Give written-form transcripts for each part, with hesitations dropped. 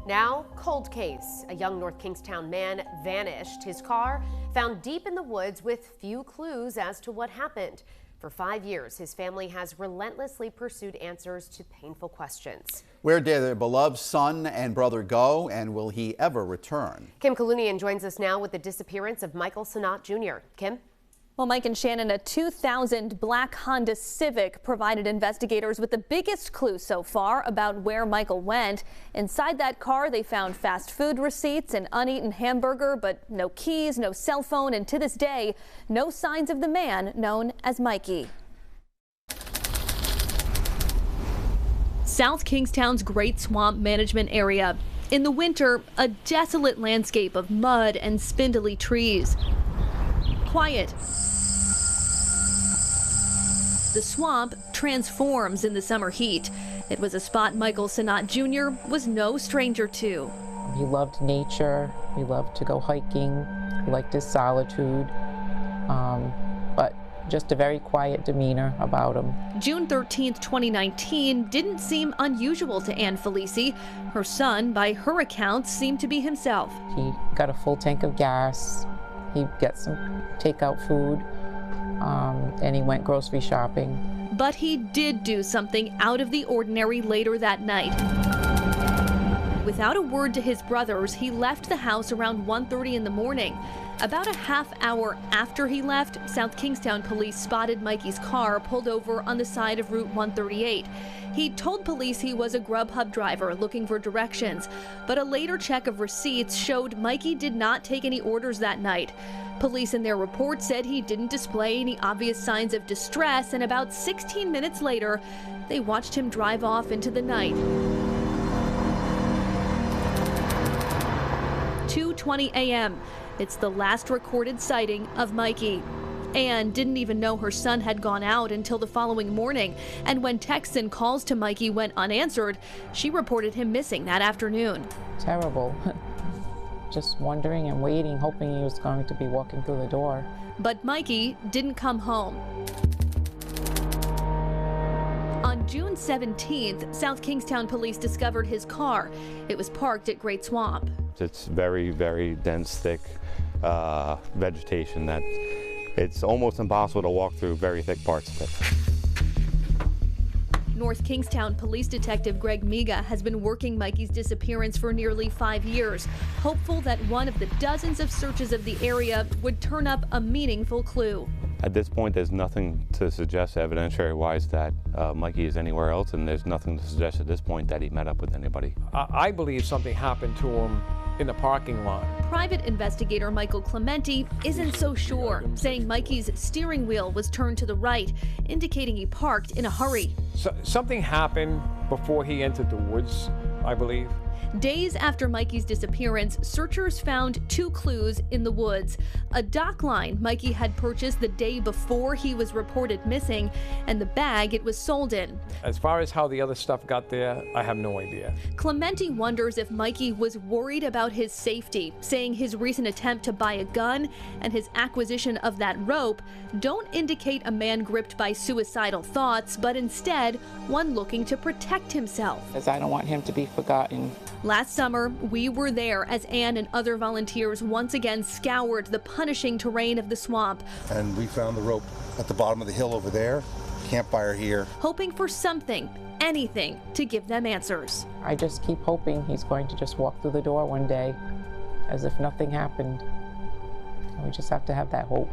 Now, cold case. A young North Kingstown man vanished. His car found deep in the woods with few clues as to what happened. For 5 years, his family has relentlessly pursued answers to painful questions. Where did their beloved son and brother go, and will he ever return? Kim Kalunian joins us now with the disappearance of Michael SINOTTE Jr. Kim? Well, Mike and Shannon, a 2000 black Honda Civic provided investigators with the biggest clue so far about where Michael went. Inside that car, they found fast food receipts, an uneaten hamburger, but no keys, no cell phone, and to this day, no signs of the man known as Mikey. South Kingstown's Great Swamp Management Area. In the winter, a desolate landscape of mud and spindly trees. Quiet. The swamp transforms in the summer heat. It was a spot Michael SINOTTE Jr. was no stranger to. He loved nature, he loved to go hiking, he liked his solitude, but just a very quiet demeanor about him. June 13th, 2019 didn't seem unusual to Ann Felici. Her son, by her accounts, seemed to be himself. He got a full tank of gas, he'd get some takeout food, and he went grocery shopping. But he did do something out of the ordinary later that night. Without a word to his brothers, he left the house around 1:30 in the morning. About a half hour after he left, South Kingstown police spotted Mikey's car pulled over on the side of Route 138. He told police he was a Grubhub driver looking for directions, but a later check of receipts showed Mikey did not take any orders that night. Police in their report said he didn't display any obvious signs of distress, and about 16 minutes later, they watched him drive off into the night. 2:20 a.m. It's the last recorded sighting of Mikey. Ann didn't even know her son had gone out until the following morning, and when texts and calls to Mikey went unanswered, she reported him missing that afternoon. Terrible. Just wondering and waiting, hoping he was going to be walking through the door. But Mikey didn't come home. On June 17th, South Kingstown police discovered his car. It was parked at Great Swamp. It's very, very dense, thick vegetation that it's almost impossible to walk through very thick parts of it. North Kingstown Police Detective Greg Miga has been working Mikey's disappearance for nearly 5 years, hopeful that one of the dozens of searches of the area would turn up a meaningful clue. At this point, there's nothing to suggest evidentiary-wise that Mikey is anywhere else, and there's nothing to suggest at this point that he met up with anybody. I believe something happened to him in the parking lot. Private investigator Michael Clementi isn't so sure, saying Mikey's steering wheel was turned to the right, indicating he parked in a hurry. So, something happened before he entered the woods, I believe. Days after Mikey's disappearance, searchers found 2 clues in the woods. A dock line Mikey had purchased the day before he was reported missing, and the bag it was sold in. As far as how the other stuff got there, I have no idea. Clementi wonders if Mikey was worried about his safety, saying his recent attempt to buy a gun and his acquisition of that rope don't indicate a man gripped by suicidal thoughts, but instead one looking to protect himself. Because I don't want him to be forgotten. Last summer, we were there as Ann and other volunteers once again scoured the punishing terrain of the swamp. And we found the rope at the bottom of the hill over there, campfire here. Hoping for something, anything, to give them answers. I just keep hoping he's going to just walk through the door one day as if nothing happened. We just have to have that hope.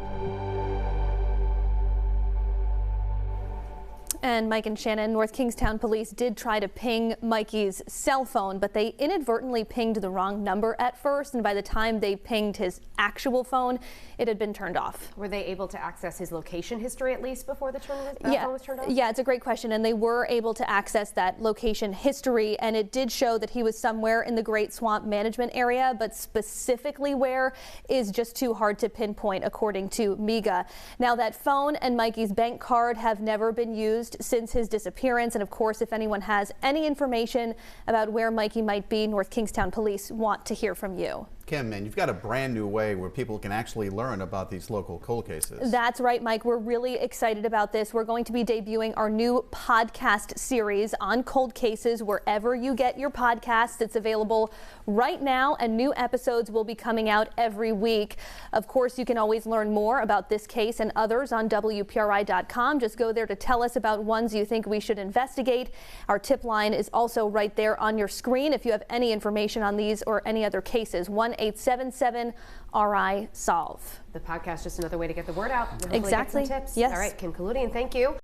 And Mike and Shannon, North Kingstown police did try to ping Mikey's cell phone, but they inadvertently pinged the wrong number at first, and by the time they pinged his actual phone, it had been turned off. Were they able to access his location history at least before the phone was turned off? Yeah, it's a great question, and they were able to access that location history, and it did show that he was somewhere in the Great Swamp Management Area, but specifically where is just too hard to pinpoint, according to Miga. Now, that phone and Mikey's bank card have never been used since his disappearance, and of course, if anyone has any information about where Mikey might be, North Kingstown police want to hear from you. Kim, and you've got a brand new way where people can actually learn about these local cold cases. That's right, Mike. We're really excited about this. We're going to be debuting our new podcast series on cold cases wherever you get your podcasts. It's available right now, and new episodes will be coming out every week. Of course, you can always learn more about this case and others on WPRI.com. Just go there to tell us about ones you think we should investigate. Our tip line is also right there on your screen if you have any information on these or any other cases. 1-877-RI-SOLVE. The podcast, just another way to get the word out. And Exactly. Get some tips. Yes. All right, Kim Kalunian, thank you.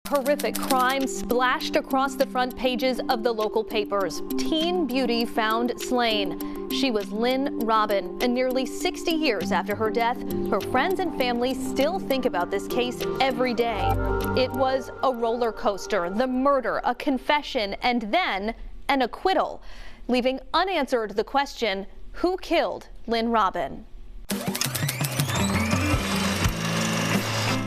Horrific crime splashed across the front pages of the local papers. Teen beauty found slain. She was Lynn Robin, and nearly 60 years after her death, her friends and family still think about this case every day. It was a roller coaster, the murder, a confession, and then an acquittal, leaving unanswered the question, who killed Lynn Robin?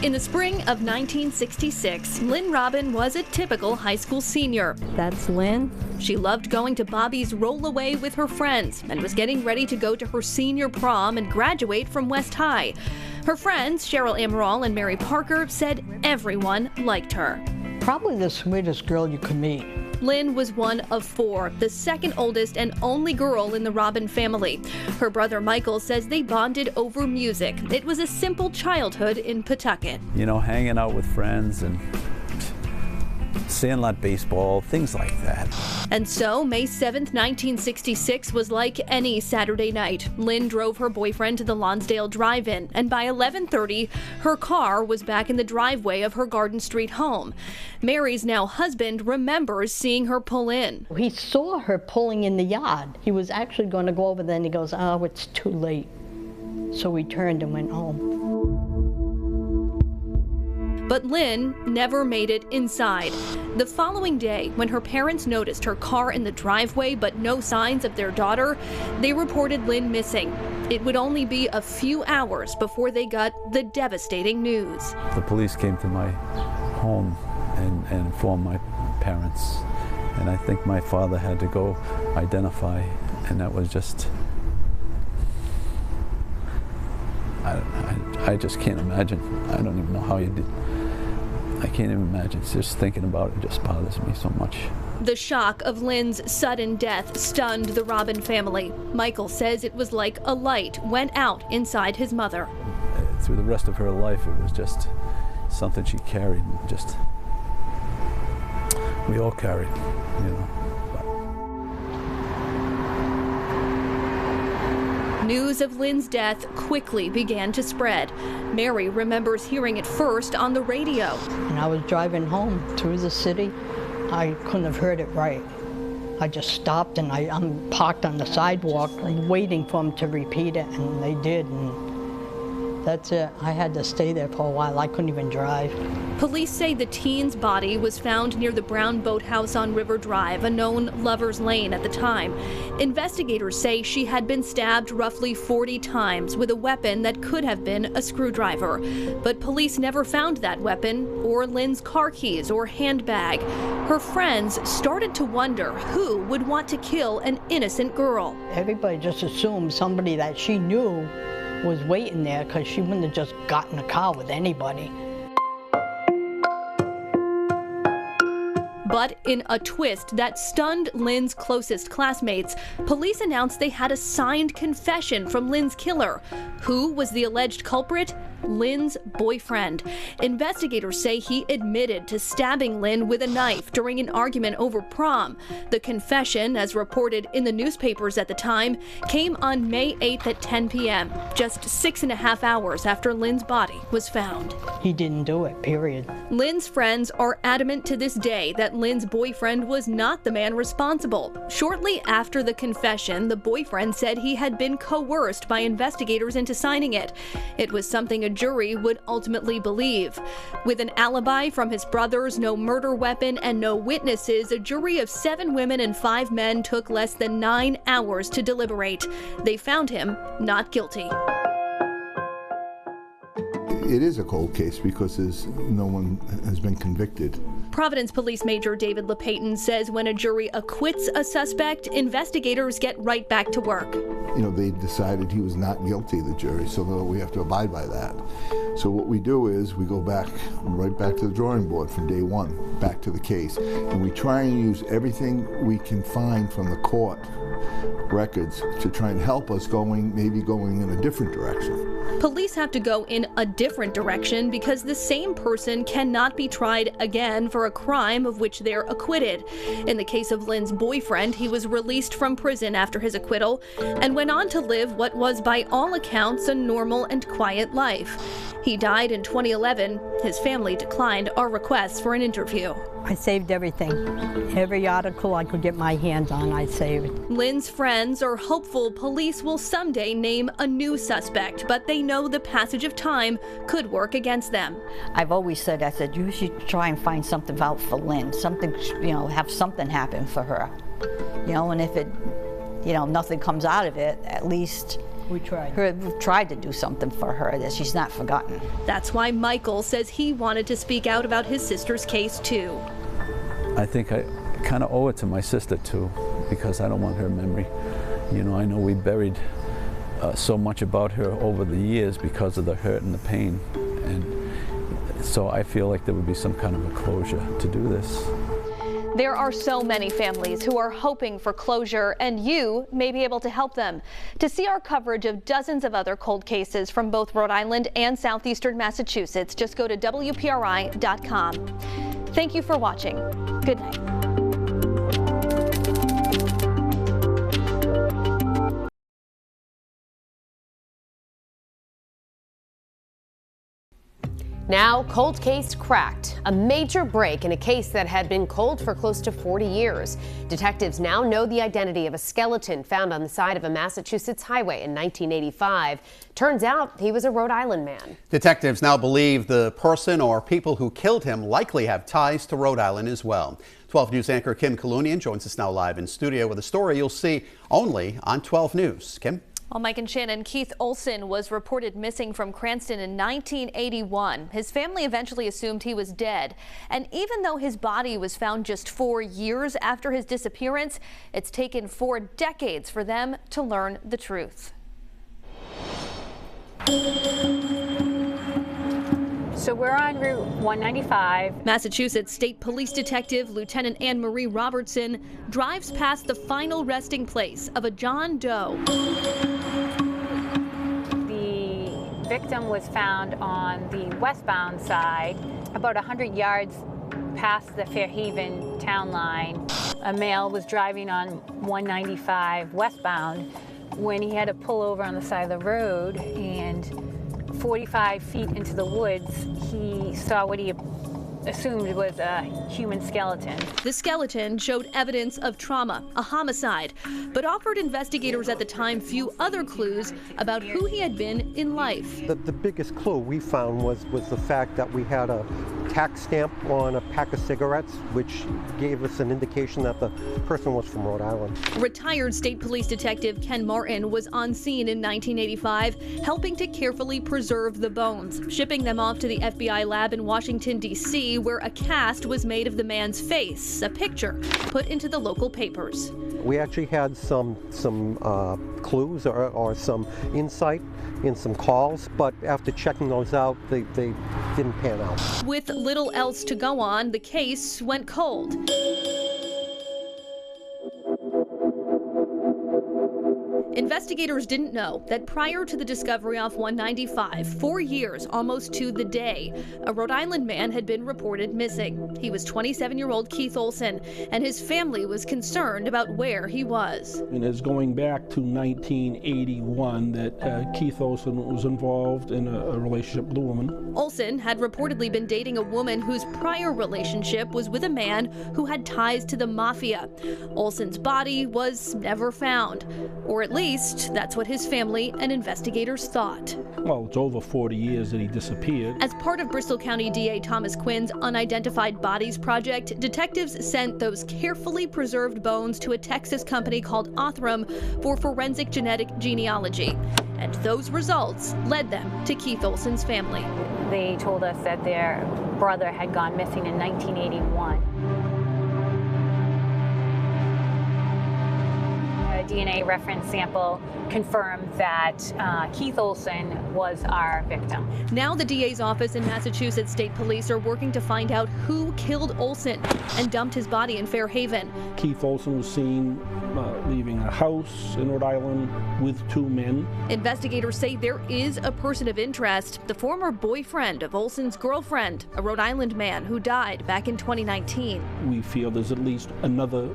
In the spring of 1966, Lynn Robin was a typical high school senior. That's Lynn. She loved going to Bobby's roll-away with her friends and was getting ready to go to her senior prom and graduate from West High. Her friends, Cheryl Amaral and Mary Parker, said everyone liked her. Probably the sweetest girl you could meet. Lynn was one of four, the second oldest and only girl in the Robin family. Her brother Michael says they bonded over music. It was a simple childhood in Pawtucket. You know, hanging out with friends and sandlot baseball, things like that. And so, May 7th, 1966 was like any Saturday night. Lynn drove her boyfriend to the Lonsdale Drive-In, and by 11:30, her car was back in the driveway of her Garden Street home. Mary's now husband remembers seeing her pull in. He saw her pulling in the yard. He was actually going to go over there, and he goes, oh, it's too late. So we turned and went home. But Lynn never made it inside. The following day, when her parents noticed her car in the driveway but no signs of their daughter, they reported Lynn missing. It would only be a few hours before they got the devastating news. The police came to my home and informed my parents. And I think my father had to go identify, and that was just, I just can't imagine. I don't even know how you did. I can't even imagine. Just thinking about it just bothers me so much. The shock of Lynn's sudden death stunned the Robin family. Michael says it was like a light went out inside his mother. Through the rest of her life, it was just something she carried, and just, we all carried, you know. News of Lynn's death quickly began to spread. Mary remembers hearing it first on the radio. And I was driving home through the city. I couldn't have heard it right. I just stopped, and I'm parked on the sidewalk waiting for them to repeat it, and they did. And that's it. I had to stay there for a while. I couldn't even drive. Police say the teen's body was found near the Brown Boathouse on River Drive, a known lover's lane at the time. Investigators say she had been stabbed roughly 40 times with a weapon that could have been a screwdriver. But police never found that weapon or Lynn's car keys or handbag. Her friends started to wonder who would want to kill an innocent girl. Everybody just assumed somebody that she knew was waiting there, because she wouldn't have just gotten a car with anybody. But in a twist that stunned Lynn's closest classmates, police announced they had a signed confession from Lynn's killer. Who was the alleged culprit? Lynn's boyfriend. Investigators say he admitted to stabbing Lynn with a knife during an argument over prom. The confession, as reported in the newspapers at the time, came on May 8th at 10 p.m., just 6.5 hours after Lynn's body was found. He didn't do it, period. Lynn's friends are adamant to this day that Lynn's boyfriend was not the man responsible. Shortly after the confession, the boyfriend said he had been coerced by investigators into signing it. It was something a jury would ultimately believe. With an alibi from his brothers, no murder weapon, and no witnesses, a jury of 7 women and 5 men took less than 9 hours to deliberate. They found him not guilty. It is a cold case because no one has been convicted. Providence Police Major David LePayton says when a jury acquits a suspect, investigators get right back to work. You know, they decided he was not guilty, the jury, so we have to abide by that. So what we do is we go right back to the drawing board from day one, back to the case, and we try and use everything we can find from the court records to try and help us maybe going in a different direction. Police have to go in a different direction because the same person cannot be tried again for a crime of which they're acquitted. In the case of Lynn's boyfriend, he was released from prison after his acquittal and went on to live what was by all accounts a normal and quiet life. He died in 2011. His family declined our requests for an interview. I saved everything. Every article I could get my hands on, I saved. Lynn's friends are hopeful police will someday name a new suspect, but they know the passage of time could work against them. I've always said, you should try and find something out for Lynn, something, have something happen for her. And if it, nothing comes out of it, at least we've tried to do something for her, that she's not forgotten. That's why Michael says he wanted to speak out about his sister's case too. I think I kind of owe it to my sister too, because I don't want her memory. I know we buried so much about her over the years because of the hurt and the pain, and so I feel like there would be some kind of a closure to do this. There are so many families who are hoping for closure, and you may be able to help them. To see our coverage of dozens of other cold cases from both Rhode Island and southeastern Massachusetts, just go to WPRI.com. Thank you for watching. Good night. Now, cold case cracked. A major break in a case that had been cold for close to 40 years. Detectives now know the identity of a skeleton found on the side of a Massachusetts highway in 1985. Turns out he was a Rhode Island man. Detectives now believe the person or people who killed him likely have ties to Rhode Island as well. 12 News anchor Kim Kalunian joins us now live in studio with a story you'll see only on 12 News. Kim? Well, Mike and Shannon, Keith Olson was reported missing from Cranston in 1981. His family eventually assumed he was dead. And even though his body was found just 4 years after his disappearance, it's taken 4 decades for them to learn the truth. So we're on Route 195. Massachusetts State Police Detective Lieutenant Anne Marie Robertson drives past the final resting place of a John Doe. The victim was found on the westbound side, about 100 yards past the Fairhaven town line. A male was driving on 195 westbound when he had to pull over on the side of the road, and 45 feet into the woods, he saw what he assumed was a human skeleton. The skeleton showed evidence of trauma, a homicide, but offered investigators at the time few other clues about who he had been in life. The biggest clue we found was the fact that we had a tax stamp on a pack of cigarettes, which gave us an indication that the person was from Rhode Island. Retired State Police Detective Ken Martin was on scene in 1985, helping to carefully preserve the bones, shipping them off to the FBI lab in Washington, D.C., where a cast was made of the man's face, a picture put into the local papers. We actually had some clues or some insight in some calls, but after checking those out, they didn't pan out. With little else to go on, the case went cold. Investigators didn't know that prior to the discovery off 195, 4 years almost to the day, a Rhode Island man had been reported missing. He was 27-year-old Keith Olson, and his family was concerned about where he was. And it's going back to 1981 that Keith Olson was involved in a relationship with a woman. Olson had reportedly been dating a woman whose prior relationship was with a man who had ties to the mafia. Olson's body was never found, or at least least, that's what his family and investigators thought. Well, it's over 40 years that he disappeared. As part of Bristol County DA Thomas Quinn's Unidentified Bodies Project, detectives sent those carefully preserved bones to a Texas company called Othram for forensic genetic genealogy. And those results led them to Keith Olsen's family. They told us that their brother had gone missing in 1981. A DNA reference sample confirmed that Keith Olsen was our victim. Now the DA's office and Massachusetts State Police are working to find out who killed Olsen and dumped his body in Fairhaven. Keith Olsen was seen leaving a house in Rhode Island with 2 men. Investigators say there is a person of interest, the former boyfriend of Olsen's girlfriend, a Rhode Island man who died back in 2019. We feel there's at least another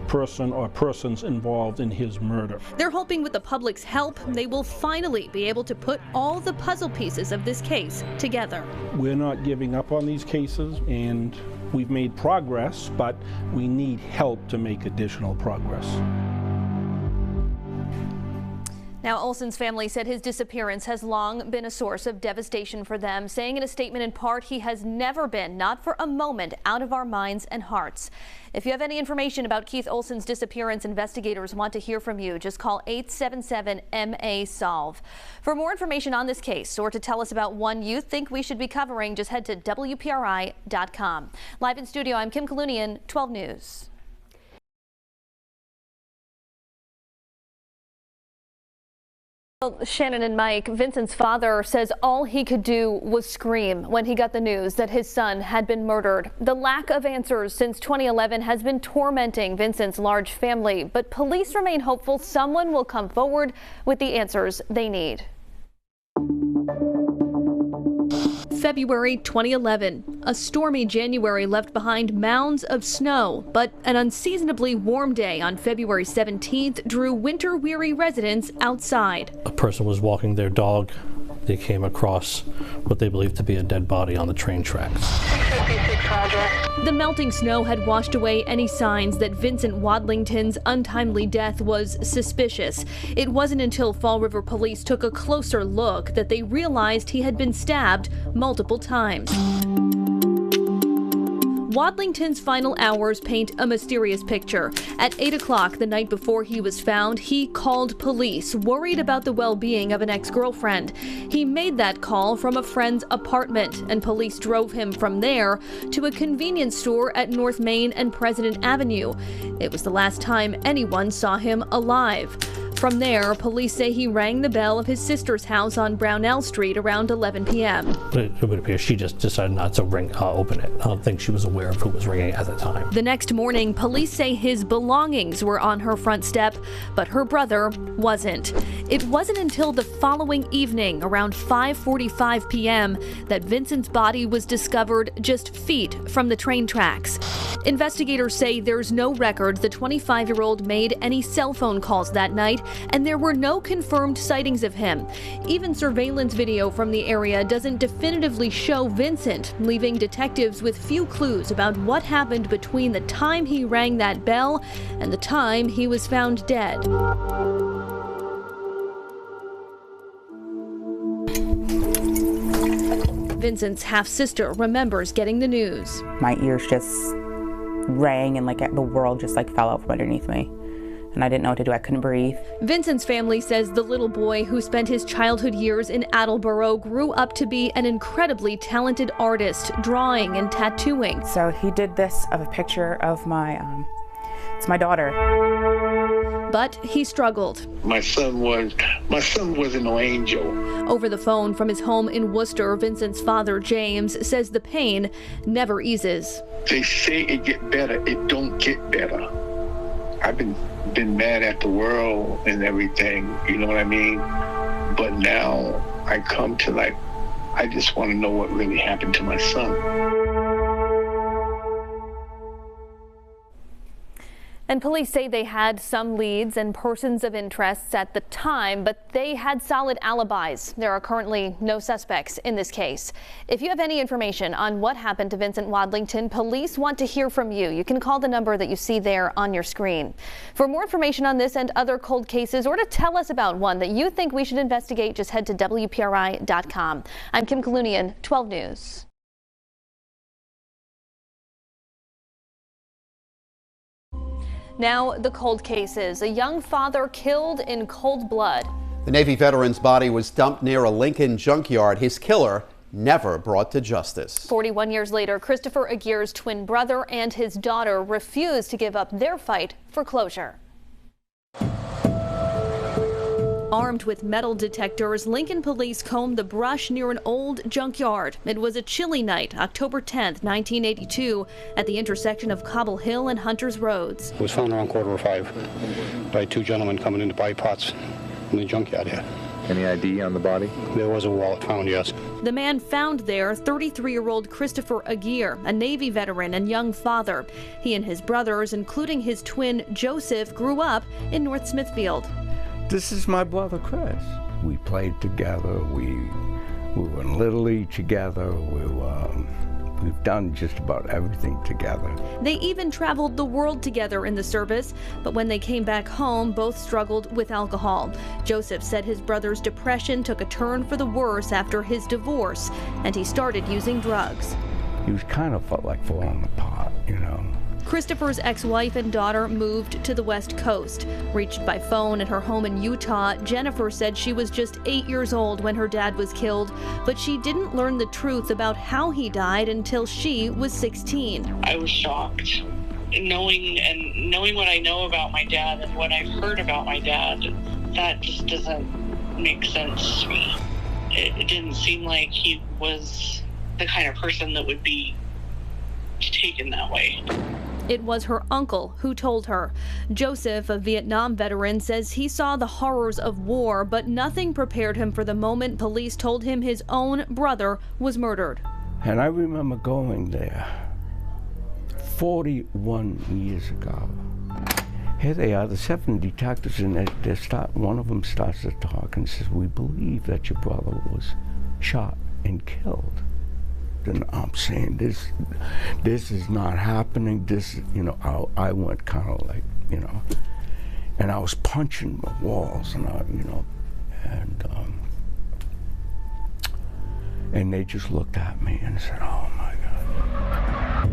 person or persons involved in his murder. They're hoping with the public's help, they will finally be able to put all the puzzle pieces of this case together. We're not giving up on these cases, and we've made progress, but we need help to make additional progress. Now, Olsen's family said his disappearance has long been a source of devastation for them, saying in a statement in part, he has never been, not for a moment, out of our minds and hearts. If you have any information about Keith Olsen's disappearance, investigators want to hear from you. Just call 877-MA-SOLVE. For more information on this case or to tell us about one you think we should be covering, just head to WPRI.com. Live in studio, I'm Kim Kalunian, 12 News. Well, Shannon and Mike, Vincent's father says all he could do was scream when he got the news that his son had been murdered. The lack of answers since 2011 has been tormenting Vincent's large family, but police remain hopeful someone will come forward with the answers they need. February 2011. A stormy January left behind mounds of snow, but an unseasonably warm day on February 17th drew winter-weary residents outside. A person was walking their dog. They came across what they believed to be a dead body on the train tracks. 656, Roger. The melting snow had washed away any signs that Vincent Wadlington's untimely death was suspicious. It wasn't until Fall River police took a closer look that they realized he had been stabbed multiple times. Wadlington's final hours paint a mysterious picture. At 8 o'clock the night before he was found, he called police, worried about the well-being of an ex-girlfriend. He made that call from a friend's apartment, and police drove him from there to a convenience store at North Main and President Avenue. It was the last time anyone saw him alive. From there, police say he rang the bell of his sister's house on Brownell Street around 11 p.m. It would appear she just decided not to open it. I don't think she was aware of who was ringing at the time. The next morning, police say his belongings were on her front step, but her brother wasn't. It wasn't until the following evening, around 5:45 p.m., that Vincent's body was discovered just feet from the train tracks. Investigators say there's no record the 25-year-old made any cell phone calls that night, and there were no confirmed sightings of him. Even surveillance video from the area doesn't definitively show Vincent, leaving detectives with few clues about what happened between the time he rang that bell and the time he was found dead. Vincent's half-sister remembers getting the news. My ears just rang and the world just fell out from underneath me. And I didn't know what to do. I couldn't breathe. Vincent's family says the little boy who spent his childhood years in Attleboro grew up to be an incredibly talented artist, drawing and tattooing. So he did this of a picture of it's my daughter. But he struggled. My son wasn't no angel. Over the phone from his home in Worcester, Vincent's father, James, says the pain never eases. They say it get better. It don't get better. I've been mad at the world and everything, you know what I mean? But now I come to I just want to know what really happened to my son. And police say they had some leads and persons of interest at the time, but they had solid alibis. There are currently no suspects in this case. If you have any information on what happened to Vincent Wadlington, police want to hear from you. You can call the number that you see there on your screen. For more information on this and other cold cases, or to tell us about one that you think we should investigate, just head to WPRI.com. I'm Kim Kalunian, 12 News. Now, the cold cases. A young father killed in cold blood. The Navy veteran's body was dumped near a Lincoln junkyard. His killer never brought to justice. 41 years later, Christopher Aguiar's twin brother and his daughter refused to give up their fight for closure. Armed with metal detectors, Lincoln police combed the brush near an old junkyard. It was a chilly night, October 10th, 1982, at the intersection of Cobble Hill and Hunters Roads. It was found around 4:45 by two gentlemen coming in to buy pots in the junkyard here. Any ID on the body? There was a wallet found, yes. The man found there, 33-year-old Christopher Aguiar, a Navy veteran and young father. He and his brothers, including his twin Joseph, grew up in North Smithfield. This is my brother Chris. We played together. We were in Little League together. We've done just about everything together. They even traveled the world together in the service, but when they came back home, both struggled with alcohol. Joseph said his brother's depression took a turn for the worse after his divorce, and he started using drugs. He was kind of felt like falling apart, you know. Christopher's ex-wife and daughter moved to the West Coast. Reached by phone at her home in Utah, Jennifer said she was just 8 years old when her dad was killed, but she didn't learn the truth about how he died until she was 16. I was shocked. Knowing what I know about my dad and what I've heard about my dad, that just doesn't make sense to me. It didn't seem like he was the kind of person that would be taken that way. It was her uncle who told her. Joseph, a Vietnam veteran, says he saw the horrors of war, but nothing prepared him for the moment police told him his own brother was murdered. And I remember going there 41 years ago. Here they are, the 7 detectives, and one of them starts to talk and says, "We believe that your brother was shot and killed." And I'm saying, this is not happening. This, you know, I went kind of like, you know, and I was punching the walls, and and they just looked at me and said, "Oh my God."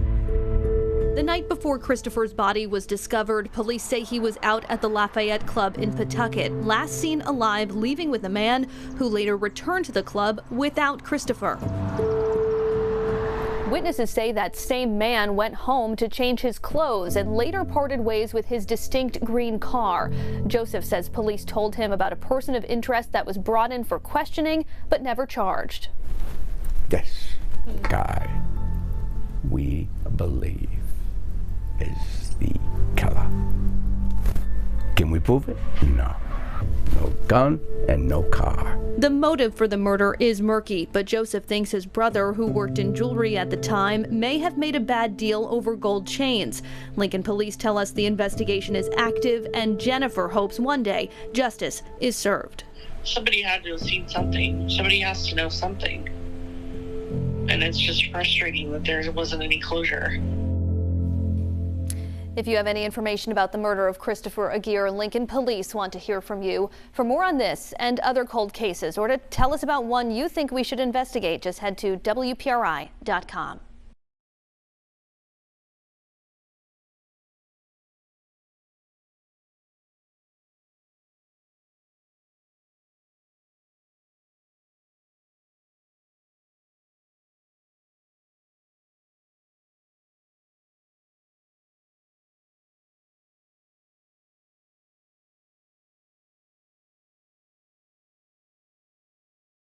The night before Christopher's body was discovered, police say he was out at the Lafayette Club in Pawtucket, last seen alive, leaving with a man who later returned to the club without Christopher. Witnesses say that same man went home to change his clothes and later parted ways with his distinct green car. Joseph says police told him about a person of interest that was brought in for questioning but never charged. This guy, we believe, is the killer. Can we prove it? No. No gun and no car. The motive for the murder is murky, but Joseph thinks his brother, who worked in jewelry at the time, may have made a bad deal over gold chains. Lincoln police tell us the investigation is active, and Jennifer hopes one day justice is served. Somebody had to have seen something. Somebody has to know something. And it's just frustrating that there wasn't any closure. If you have any information about the murder of Christopher Aguiar, Lincoln police want to hear from you. For more on this and other cold cases, or to tell us about one you think we should investigate, just head to WPRI.com.